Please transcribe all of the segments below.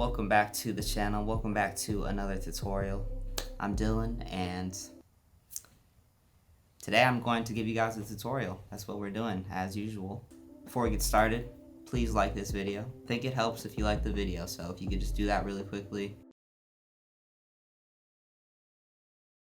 welcome back to the channel. Welcome back to another tutorial. I'm Dillon, and today I'm going to give you guys a tutorial. That's what we're doing as usual. Before we get started, please like this video. I think it helps if you like the video, so if you could just do that really quickly.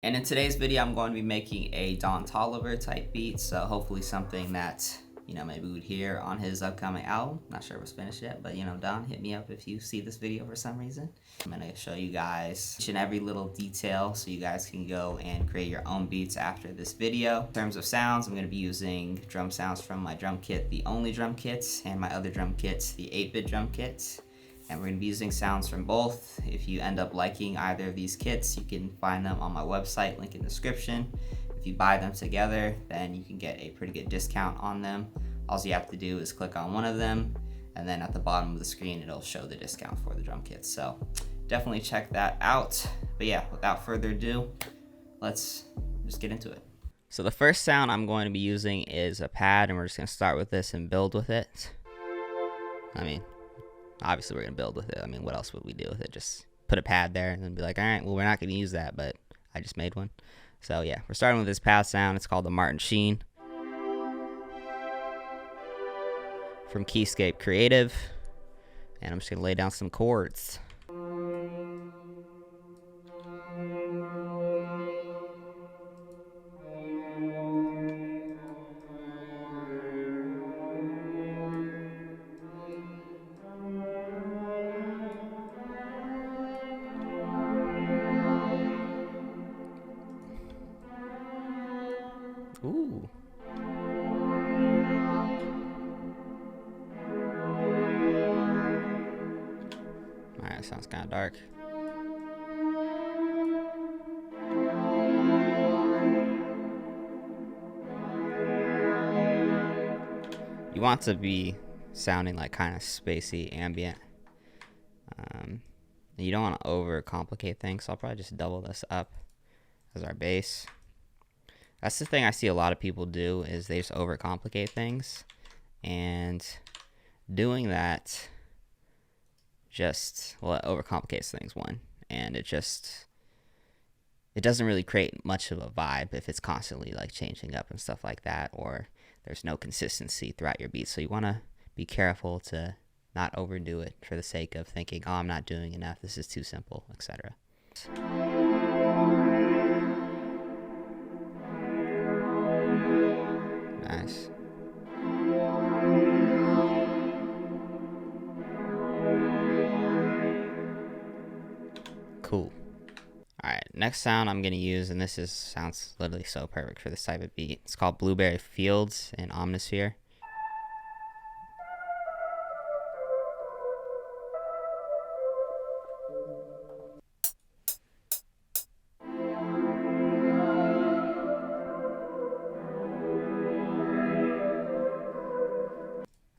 And in today's video, I'm going to be making a Don Toliver type beat, so hopefully something that, you know, maybe we'd hear on his upcoming album. Not sure if it's finished yet, but, you know, Don, hit me up if you see this video for some reason. I'm going to show you guys each and every little detail so you guys can go and create your own beats after this video. In terms of sounds, I'm going to be using drum sounds from my drum kit, the Only drum kit, and my other drum kit, the 8-bit drum kit. And we're going to be using sounds from both. If you end up liking either of these kits, you can find them on my website, link in the description. If you buy them together, then you can get a pretty good discount on them. All you have to do is click on one of them, and then at the bottom of the screen, it'll show the discount for the drum kits. So definitely check that out. But yeah, without further ado, let's just get into it. So the first sound I'm going to be using is a pad, and we're just going to start with this and build with it. Obviously we're going to build with it. What else would we do with it? Just put a pad there and then be like, all right, well, we're not going to use that, but I just made one. So yeah, we're starting with this pad sound. It's called the Martin Sheen from Keyscape Creative. And I'm just going to lay down some chords. Ooh. Alright, sounds kind of dark. You want to be sounding like kind of spacey, ambient. You don't want to overcomplicate things, so I'll probably just double this up as our bass. That's the thing I see a lot of people do, is they just overcomplicate things, and doing that just, well, it overcomplicates things, one, and it doesn't really create much of a vibe if it's constantly like changing up and stuff like that, or there's no consistency throughout your beats. So you want to be careful to not overdo it for the sake of thinking, oh, I'm not doing enough, this is too simple, etc. Nice. Cool. Alright, next sound I'm going to use, and this sounds literally so perfect for this type of beat. It's called Blueberry Fields in Omnisphere.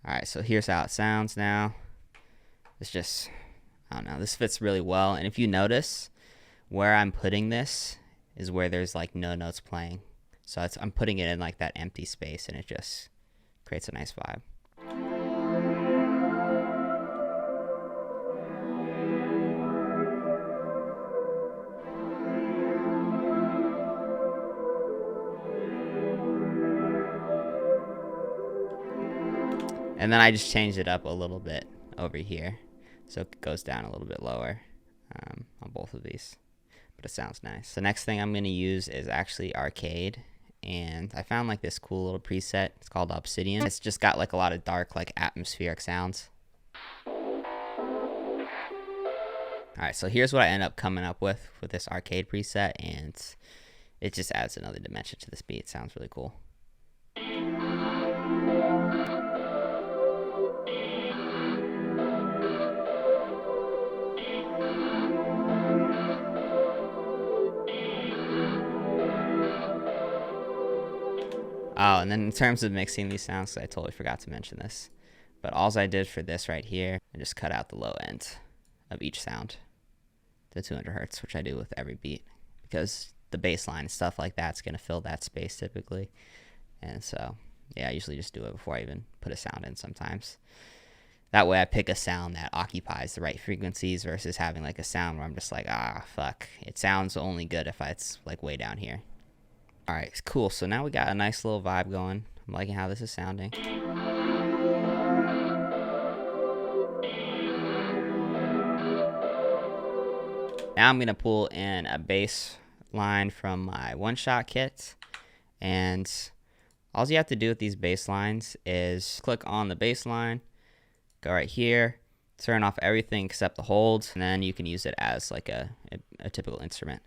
Alright, so here's how it sounds now. It's just, I don't know, this fits really well. And if you notice, where I'm putting this is where there's like no notes playing. So I'm putting it in like that empty space, and it just creates a nice vibe. And then I just changed it up a little bit over here, so it goes down a little bit lower on both of these, but it sounds nice. The next thing I'm going to use is actually Arcade, and I found like this cool little preset. It's called Obsidian. It's just got like a lot of dark, like atmospheric sounds. Alright, so here's what I end up coming up with this Arcade preset, and it just adds another dimension to this beat. It sounds really cool. Oh, and then in terms of mixing these sounds, I totally forgot to mention this, but all I did for this right here, I just cut out the low end of each sound to 200 hertz, which I do with every beat, because the bass line and stuff like that's going to fill that space typically. And so, yeah, I usually just do it before I even put a sound in sometimes. That way I pick a sound that occupies the right frequencies versus having like a sound where I'm just like, ah, fuck. It sounds only good if it's like way down here. All right, cool. So now we got a nice little vibe going. I'm liking how this is sounding. Now I'm gonna pull in a bass line from my one-shot kit, and all you have to do with these bass lines is click on the bass line, go right here, turn off everything except the holds, and then you can use it as like a typical instrument.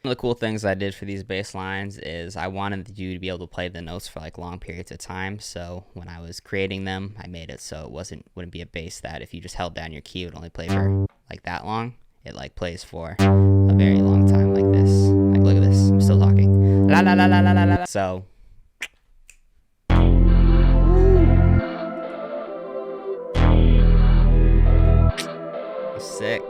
One of the cool things I did for these bass lines is I wanted you to be able to play the notes for like long periods of time. So when I was creating them, I made it so it wouldn't be a bass that if you just held down your key, it would only play for like that long. It like plays for a very long time like this. Like look at this, I'm still talking. La la la la la la la. So sick.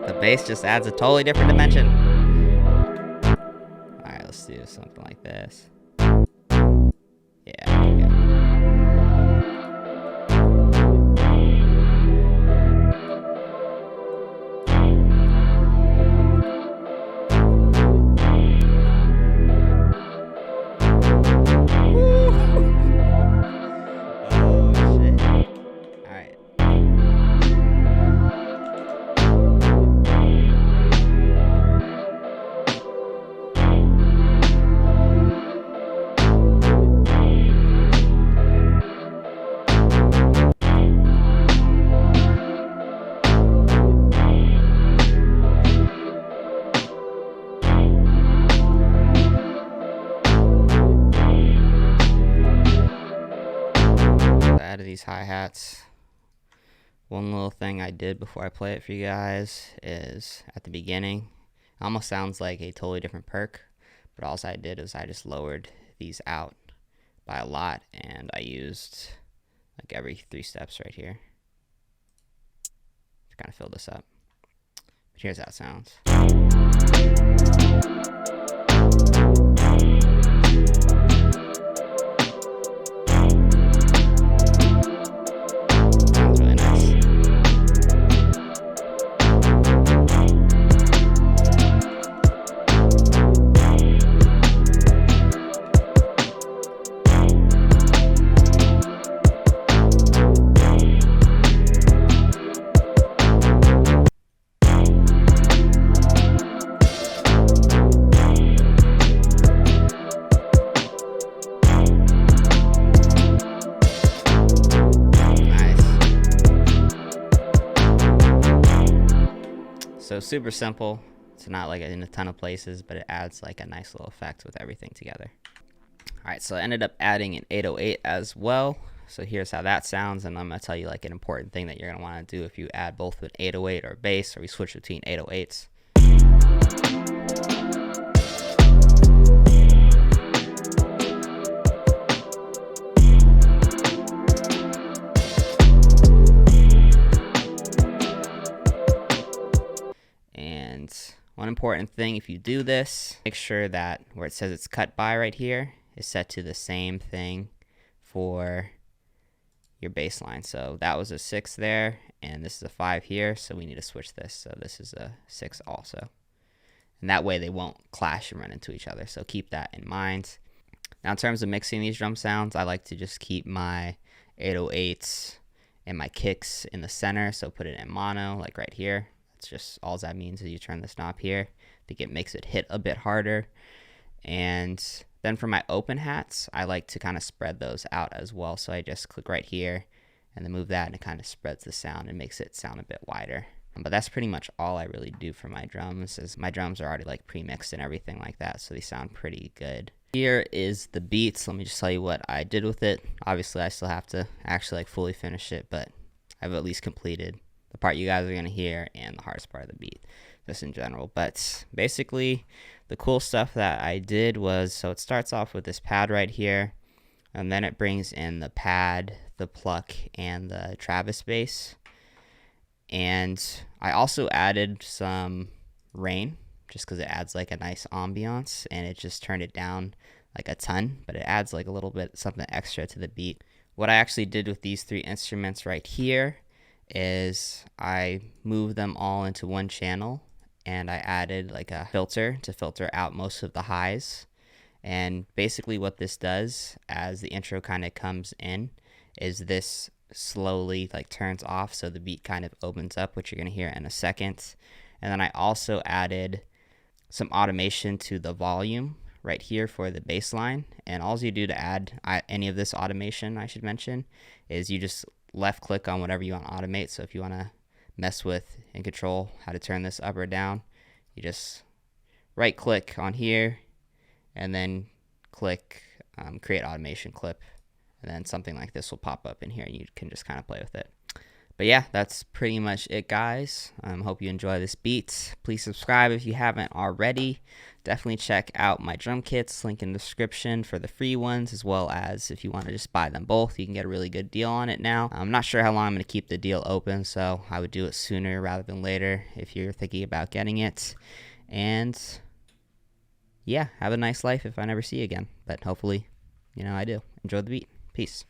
The bass just adds a totally different dimension. Alright, let's do something like this. Yeah, there we go. Out of these hi-hats, one little thing I did before I play it for you guys is at the beginning, it almost sounds like a totally different perk, but all I did is I just lowered these out by a lot, and I used like every 3 steps right here to kind of fill this up. But here's how it sounds. So super simple. It's not like in a ton of places, but it adds like a nice little effect with everything together. All right, so I ended up adding an 808 as well. So here's how that sounds, and I'm gonna tell you like an important thing that you're gonna wanna do if you add both an 808 or bass, or we switch between 808s. One important thing, if you do this, make sure that where it says it's cut by right here is set to the same thing for your bass line. So that was a 6 there, and this is a 5 here, so we need to switch this. So this is a 6 also. And that way they won't clash and run into each other. So keep that in mind. Now in terms of mixing these drum sounds, I like to just keep my 808s and my kicks in the center. So put it in mono, like right here. Just all that means is you turn this knob here. I think it makes it hit a bit harder. And then for my open hats, I like to kind of spread those out as well. So I just click right here and then move that, and it kind of spreads the sound and makes it sound a bit wider. But that's pretty much all I really do for my drums, is my drums are already like pre-mixed and everything like that, so they sound pretty good. Here is the beats. Let me just tell you what I did with it. Obviously I still have to actually like fully finish it, but I've at least completed the part you guys are going to hear and the hardest part of the beat, just in general. But basically the cool stuff that I did was, so it starts off with this pad right here, and then it brings in the pad, the pluck, and the Travis bass. And I also added some rain just because it adds like a nice ambiance, and it just turned it down like a ton, but it adds like a little bit something extra to the beat what I actually did with these 3 instruments right here is I moved them all into one channel, and I added like a filter to filter out most of the highs. And basically what this does as the intro kind of comes in is this slowly like turns off, so the beat kind of opens up, which you're going to hear in a second. And then I also added some automation to the volume right here for the bass line. And all you do to add any of this automation, I should mention, is you just left click on whatever you want to automate. So if you want to mess with and control how to turn this up or down, you just right click on here and then click create automation clip, and then something like this will pop up in here and you can just kind of play with it. But yeah, that's pretty much it, guys. Hope you enjoy this beat. Please subscribe if you haven't already. Definitely check out my drum kits, link in the description for the free ones, as well as if you want to just buy them both, you can get a really good deal on it now. I'm not sure how long I'm going to keep the deal open, so I would do it sooner rather than later if you're thinking about getting it. And yeah, have a nice life if I never see you again. But hopefully, I do. Enjoy the beat. Peace.